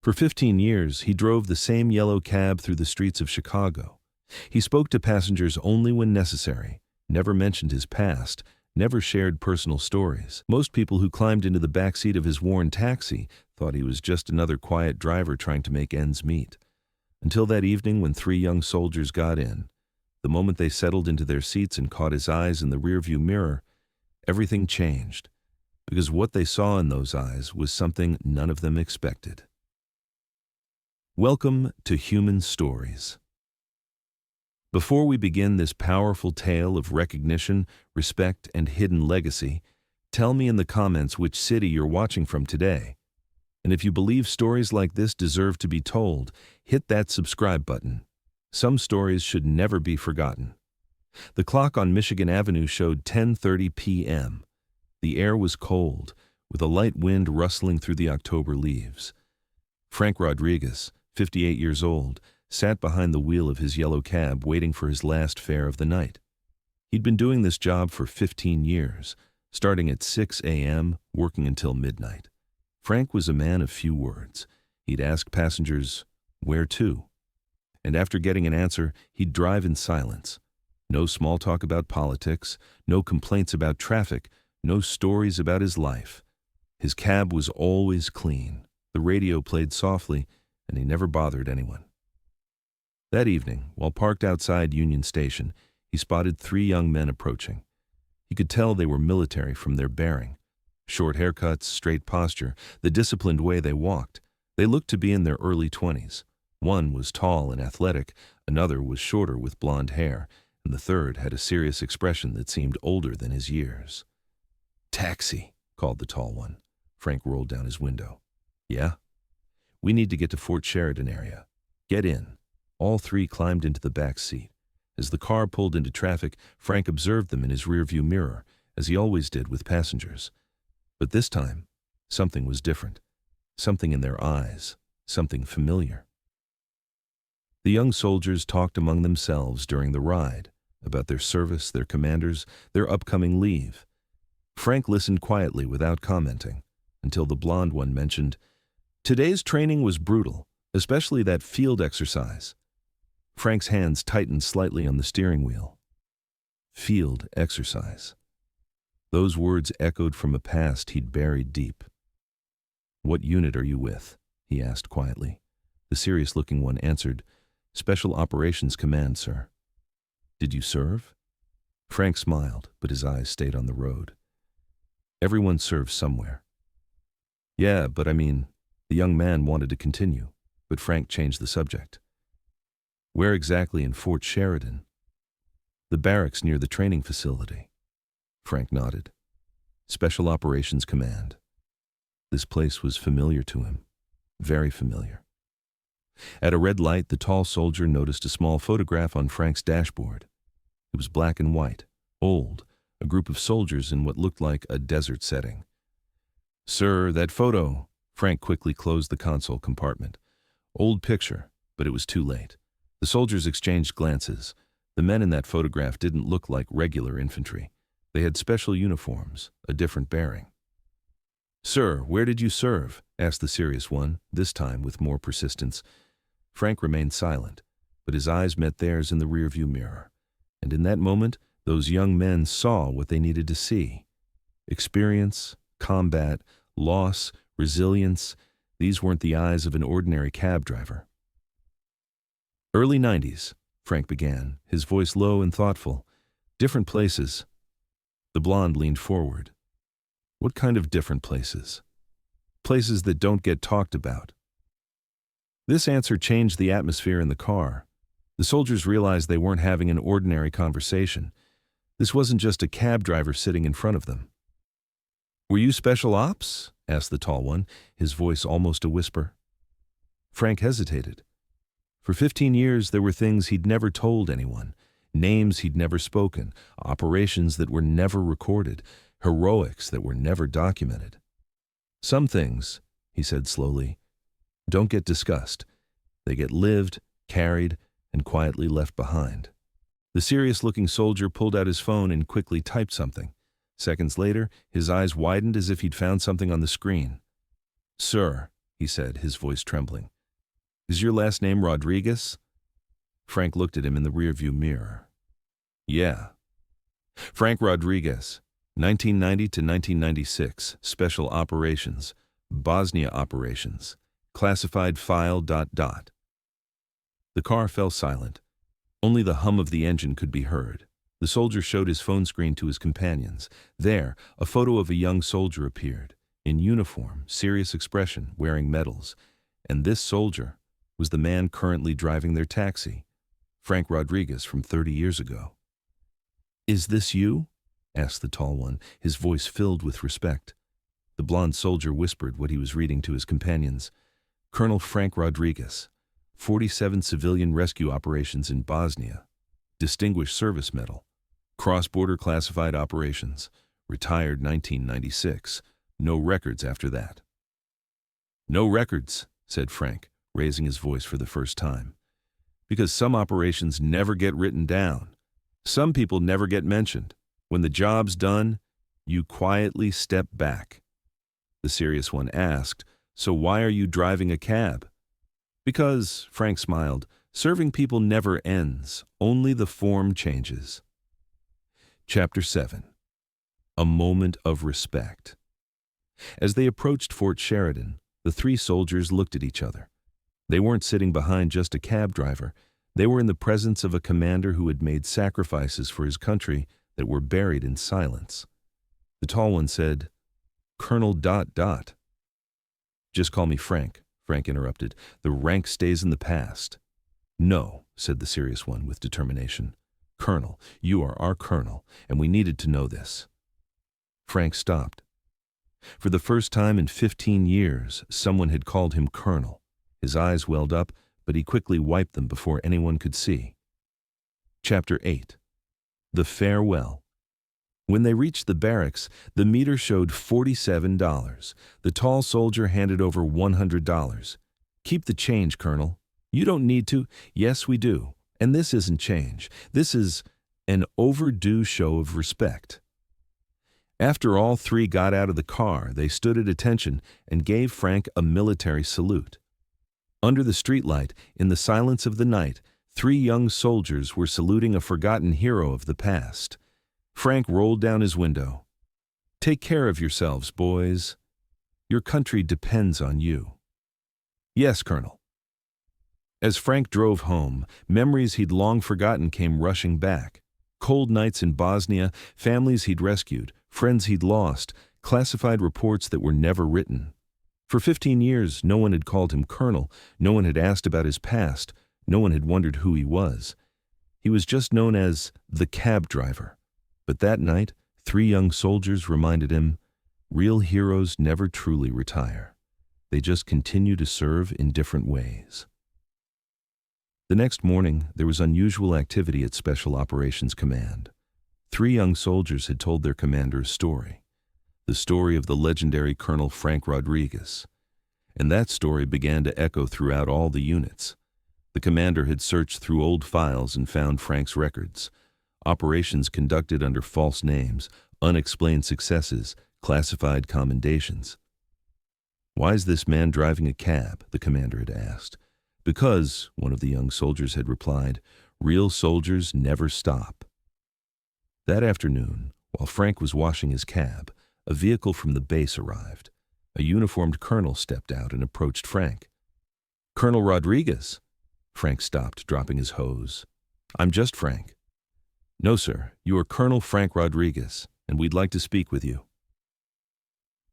For 15 years, he drove the same yellow cab through the streets of Chicago. He spoke to passengers only when necessary, never mentioned his past, never shared personal stories. Most people who climbed into the back seat of his worn taxi thought he was just another quiet driver trying to make ends meet. Until that evening when 3 young soldiers got in. The moment they settled into their seats and caught his eyes in the rearview mirror, everything changed, because what they saw in those eyes was something none of them expected. Welcome to Human Stories. Before we begin this powerful tale of recognition, respect, and hidden legacy, tell me in the comments which city you're watching from today. And if you believe stories like this deserve to be told, hit that subscribe button. Some stories should never be forgotten. The clock on Michigan Avenue showed 10:30 p.m. The air was cold, with a light wind rustling through the October leaves. Frank Rodriguez, 58 years old, sat behind the wheel of his yellow cab waiting for his last fare of the night. He'd been doing this job for 15 years, starting at 6 a.m., working until midnight. Frank was a man of few words. He'd ask passengers, "Where to?" And after getting an answer, he'd drive in silence. No small talk about politics, no complaints about traffic, no stories about his life. His cab was always clean. The radio played softly, and he never bothered anyone. That evening, while parked outside Union Station, he spotted 3 young men approaching. He could tell they were military from their bearing. Short haircuts, straight posture, the disciplined way they walked. They looked to be in their early 20s. One was tall and athletic, another was shorter with blonde hair, and the third had a serious expression that seemed older than his years. "Taxi," called the tall one. Frank rolled down his window. "Yeah? We need to get to Fort Sheridan area. Get in." All 3 climbed into the back seat. As the car pulled into traffic, Frank observed them in his rearview mirror, as he always did with passengers. But this time, something was different. Something in their eyes, something familiar. The young soldiers talked among themselves during the ride, about their service, their commanders, their upcoming leave. Frank listened quietly without commenting, until the blonde one mentioned, "Today's training was brutal, especially that field exercise." Frank's hands tightened slightly on the steering wheel. Field exercise. Those words echoed from a past he'd buried deep. "What unit are you with?" he asked quietly. The serious-looking one answered, "Special Operations Command, sir." "Did you serve?" Frank smiled, but his eyes stayed on the road. "Everyone serves somewhere." "Yeah, but I mean," the young man wanted to continue, but Frank changed the subject. "Where exactly in Fort Sheridan?" "The barracks near the training facility." Frank nodded. "Special Operations Command." This place was familiar to him, very familiar. At a red light, the tall soldier noticed a small photograph on Frank's dashboard. It was black and white, old, a group of soldiers in what looked like a desert setting. "Sir, that photo." Frank quickly closed the console compartment. Old picture, but it was too late. The soldiers exchanged glances. The men in that photograph didn't look like regular infantry. They had special uniforms, a different bearing. "Sir, where did you serve?" asked the serious one, this time with more persistence. Frank remained silent, but his eyes met theirs in the rearview mirror. And in that moment, those young men saw what they needed to see. Experience, combat, loss, resilience, these weren't the eyes of an ordinary cab driver. "Early 90s, Frank began, his voice low and thoughtful. "Different places." The blonde leaned forward. "What kind of different places?" "Places that don't get talked about." This answer changed the atmosphere in the car. The soldiers realized they weren't having an ordinary conversation. This wasn't just a cab driver sitting in front of them. "Were you special ops?" asked the tall one, his voice almost a whisper. Frank hesitated. For 15 years, there were things he'd never told anyone, names he'd never spoken, operations that were never recorded, heroics that were never documented. "Some things," he said slowly, "don't get discussed. They get lived, carried, and quietly left behind." The serious-looking soldier pulled out his phone and quickly typed something. Seconds later, his eyes widened as if he'd found something on the screen. "Sir," he said, his voice trembling. "Is your last name Rodriguez?" Frank looked at him in the rearview mirror. "Yeah." "Frank Rodriguez, 1990 to 1996, Special Operations, Bosnia Operations, classified file ... The car fell silent. Only the hum of the engine could be heard. The soldier showed his phone screen to his companions. There, a photo of a young soldier appeared, in uniform, serious expression, wearing medals. And this soldier was the man currently driving their taxi, Frank Rodriguez from 30 years ago. "Is this you?" asked the tall one, his voice filled with respect. The blond soldier whispered what he was reading to his companions. "Colonel Frank Rodriguez, 47 civilian rescue operations in Bosnia, Distinguished Service Medal, cross-border classified operations, retired 1996, no records after that." "No records," said Frank, raising his voice for the first time. "Because some operations never get written down. Some people never get mentioned. When the job's done, you quietly step back." The serious one asked, "So why are you driving a cab?" "Because," Frank smiled, "serving people never ends, only the form changes." Chapter 7. A Moment of Respect. As they approached Fort Sheridan, the three soldiers looked at each other. They weren't sitting behind just a cab driver. They were in the presence of a commander who had made sacrifices for his country that were buried in silence. The tall one said, "Colonel ... "Just call me Frank," Frank interrupted. "The rank stays in the past." "No," said the serious one with determination. "Colonel, you are our colonel, and we needed to know this." Frank stopped. For the first time in 15 years, someone had called him colonel. His eyes welled up, but he quickly wiped them before anyone could see. Chapter 8. The Farewell. When they reached the barracks, the meter showed $47. The tall soldier handed over $100. "Keep the change, Colonel." "You don't need to." "Yes, we do. And this isn't change. This is an overdue show of respect." After all three got out of the car, they stood at attention and gave Frank a military salute. Under the streetlight, in the silence of the night, three young soldiers were saluting a forgotten hero of the past. Frank rolled down his window. "Take care of yourselves, boys. Your country depends on you." "Yes, Colonel." As Frank drove home, memories he'd long forgotten came rushing back. Cold nights in Bosnia, families he'd rescued, friends he'd lost, classified reports that were never written. For 15 years, no one had called him colonel, no one had asked about his past, no one had wondered who he was. He was just known as the cab driver. But that night, three young soldiers reminded him, real heroes never truly retire. They just continue to serve in different ways. The next morning, there was unusual activity at Special Operations Command. Three young soldiers had told their commander a story. The story of the legendary Colonel Frank Rodriguez. And that story began to echo throughout all the units. The commander had searched through old files and found Frank's records. Operations conducted under false names, unexplained successes, classified commendations. "Why is this man driving a cab?" the commander had asked. "Because," one of the young soldiers had replied, "real soldiers never stop." That afternoon, while Frank was washing his cab, a vehicle from the base arrived. A uniformed colonel stepped out and approached Frank. "Colonel Rodriguez?" Frank stopped, dropping his hose. "I'm just Frank." "No, sir, you are Colonel Frank Rodriguez, and we'd like to speak with you."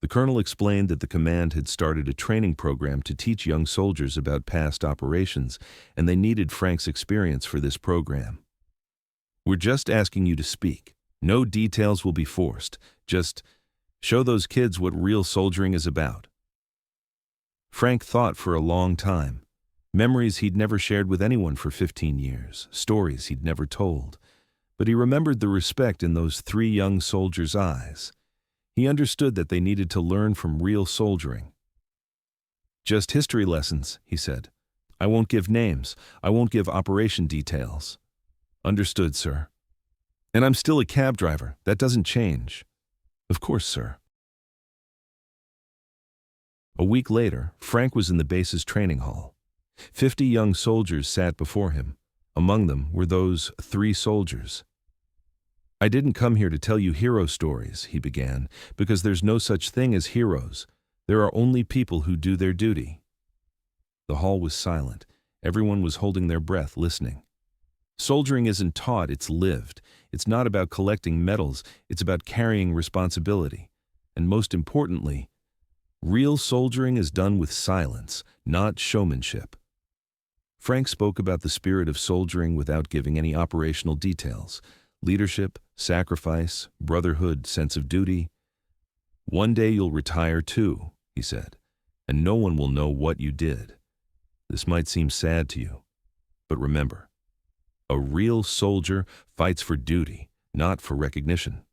The colonel explained that the command had started a training program to teach young soldiers about past operations, and they needed Frank's experience for this program. "We're just asking you to speak. No details will be forced. Just show those kids what real soldiering is about." Frank thought for a long time. Memories he'd never shared with anyone for 15 years, stories he'd never told. But he remembered the respect in those three young soldiers' eyes. He understood that they needed to learn from real soldiering. "Just history lessons," he said. "I won't give names. I won't give operation details." "Understood, sir." "And I'm still a cab driver. That doesn't change." "Of course, sir." A week later, Frank was in the base's training hall. 50 young soldiers sat before him. Among them were those 3 soldiers. "I didn't come here to tell you hero stories," he began, "because there's no such thing as heroes. There are only people who do their duty." The hall was silent. Everyone was holding their breath, listening. Soldiering isn't taught, it's lived. It's not about collecting medals, it's about carrying responsibility. And most importantly, real soldiering is done with silence, not showmanship. Frank spoke about the spirit of soldiering without giving any operational details. Leadership, sacrifice, brotherhood, sense of duty. "One day you'll retire too," he said, "and no one will know what you did. This might seem sad to you, but remember, a real soldier fights for duty, not for recognition."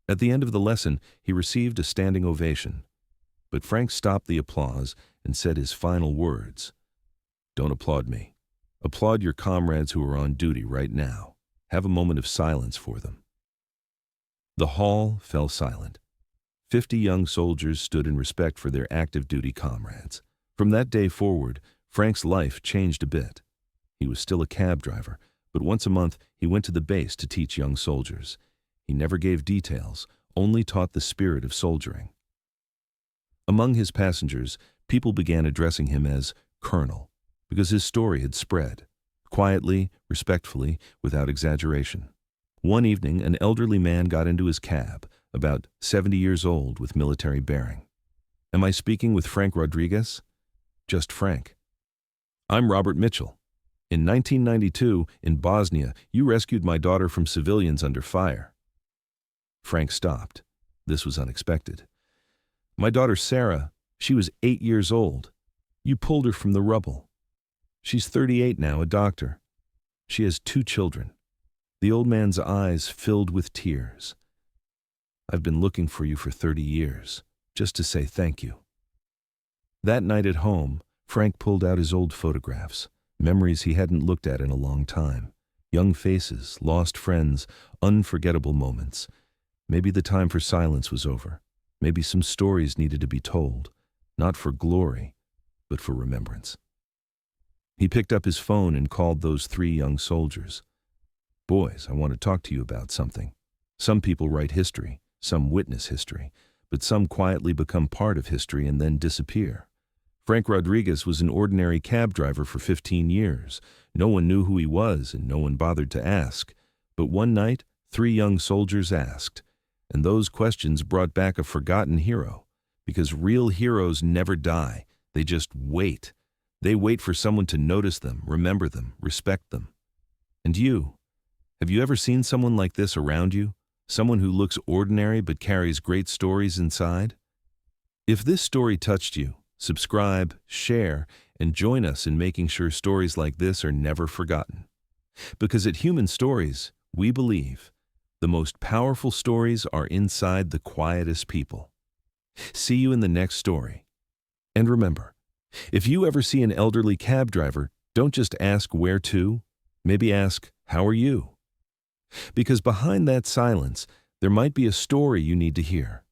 At the end of the lesson, he received a standing ovation. But Frank stopped the applause and said his final words. "Don't applaud me. Applaud your comrades who are on duty right now. Have a moment of silence for them." The hall fell silent. 50 young soldiers stood in respect for their active duty comrades. From that day forward, Frank's life changed a bit. He was still a cab driver, but once a month he went to the base to teach young soldiers. He never gave details, only taught the spirit of soldiering. Among his passengers, people began addressing him as Colonel, because his story had spread, quietly, respectfully, without exaggeration. One evening, an elderly man got into his cab, about 70 years old, with military bearing. "Am I speaking with Frank Rodriguez?" "Just Frank." "I'm Robert Mitchell. In 1992, in Bosnia, you rescued my daughter from civilians under fire." Frank stopped. This was unexpected. "My daughter Sarah, she was 8 years old. You pulled her from the rubble. She's 38 now, a doctor. She has 2 children." The old man's eyes filled with tears. "I've been looking for you for 30 years, just to say thank you." That night at home, Frank pulled out his old photographs, memories he hadn't looked at in a long time. Young faces, lost friends, unforgettable moments. Maybe the time for silence was over. Maybe some stories needed to be told, not for glory, but for remembrance. He picked up his phone and called those 3 young soldiers. "Boys, I want to talk to you about something. Some people write history, some witness history, but some quietly become part of history and then disappear. Frank Rodriguez was an ordinary cab driver for 15 years. No one knew who he was and no one bothered to ask. But one night, 3 young soldiers asked, and those questions brought back a forgotten hero. Because real heroes never die, they just wait. They wait for someone to notice them, remember them, respect them. And you, have you ever seen someone like this around you? Someone who looks ordinary but carries great stories inside? If this story touched you, subscribe, share, and join us in making sure stories like this are never forgotten. Because at Human Stories, we believe the most powerful stories are inside the quietest people. See you in the next story. And remember, if you ever see an elderly cab driver, don't just ask where to, maybe ask, how are you? Because behind that silence, there might be a story you need to hear.